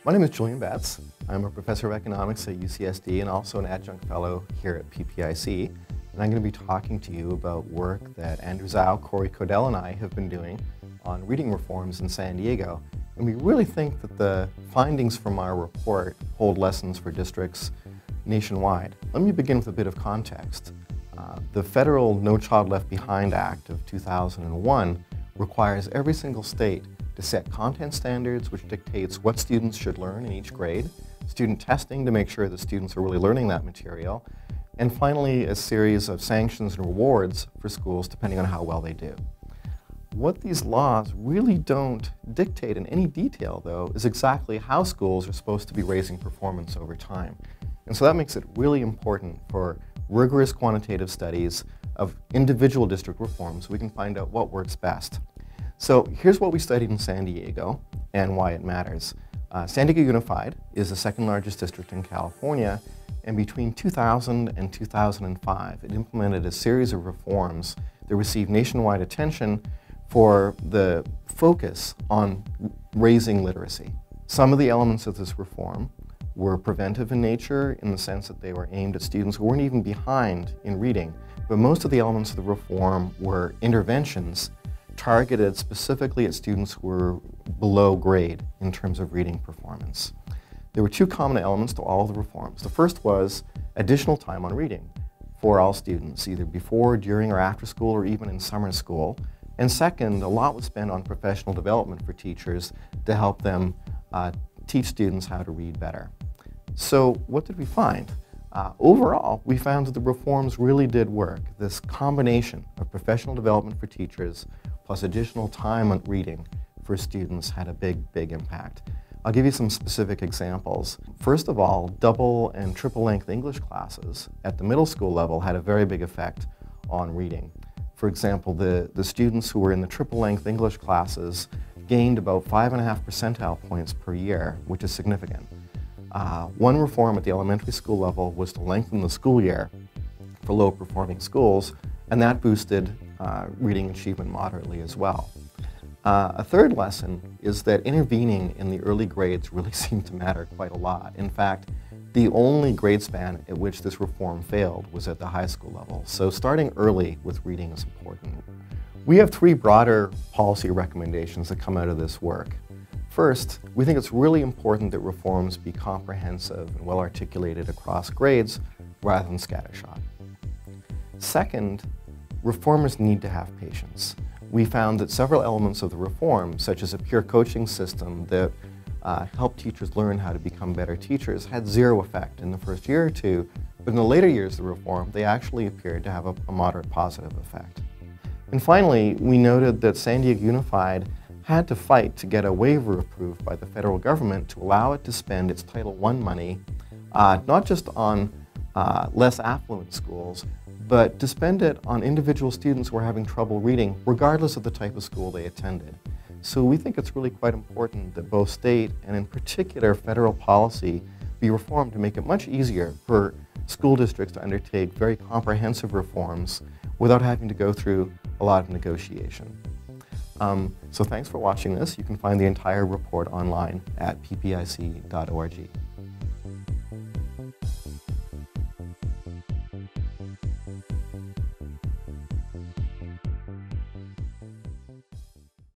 My name is Julian Betts. I'm a professor of economics at UCSD and also an adjunct fellow here at PPIC. And I'm going to be talking to you about work that Andrew Zhao, Corey Codell, and I have been doing on reading reforms in San Diego. And we really think that the findings from our report hold lessons for districts nationwide. Let me begin with a bit of context. The federal No Child Left Behind Act of 2001 requires every single state to set content standards, which dictates what students should learn in each grade, student testing to make sure that students are really learning that material, and finally a series of sanctions and rewards for schools depending on how well they do. What these laws really don't dictate in any detail, though, is exactly how schools are supposed to be raising performance over time. And so that makes it really important for rigorous quantitative studies of individual district reforms so we can find out what works best. So here's what we studied in San Diego and why it matters. San Diego Unified is the second largest district in California, and between 2000 and 2005 it implemented a series of reforms that received nationwide attention for the focus on raising literacy. Some of the elements of this reform were preventive in nature in the sense that they were aimed at students who weren't even behind in reading, but most of the elements of the reform were interventions targeted specifically at students who were below grade in terms of reading performance. There were two common elements to all of the reforms. The first was additional time on reading for all students, either before, during, or after school, or even in summer school. And second, a lot was spent on professional development for teachers to help them teach students how to read better. So what did we find? Overall, we found that the reforms really did work. This combination of professional development for teachers plus additional time on reading for students had a big impact. I'll give you some specific examples. First of all, double and triple length English classes at the middle school level had a very big effect on reading. For example, the students who were in the triple length English classes gained about 5.5 percentile points per year, which is significant. One reform at the elementary school level was to lengthen the school year for low-performing schools, and that boosted reading achievement moderately as well. A third lesson is that intervening in the early grades really seemed to matter quite a lot. In fact, the only grade span at which this reform failed was at the high school level, so starting early with reading is important. We have three broader policy recommendations that come out of this work. First, we think it's really important that reforms be comprehensive and well articulated across grades rather than scattershot. Second, reformers need to have patience. We found that several elements of the reform, such as a peer coaching system that helped teachers learn how to become better teachers, had zero effect in the first year or two, but in the later years of the reform, they actually appeared to have a moderate positive effect. And finally, we noted that San Diego Unified had to fight to get a waiver approved by the federal government to allow it to spend its Title I money not just on less affluent schools, but to spend it on individual students who are having trouble reading, regardless of the type of school they attended. So we think it's really quite important that both state and in particular federal policy be reformed to make it much easier for school districts to undertake very comprehensive reforms without having to go through a lot of negotiation. So thanks for watching this. You can find the entire report online at ppic.org.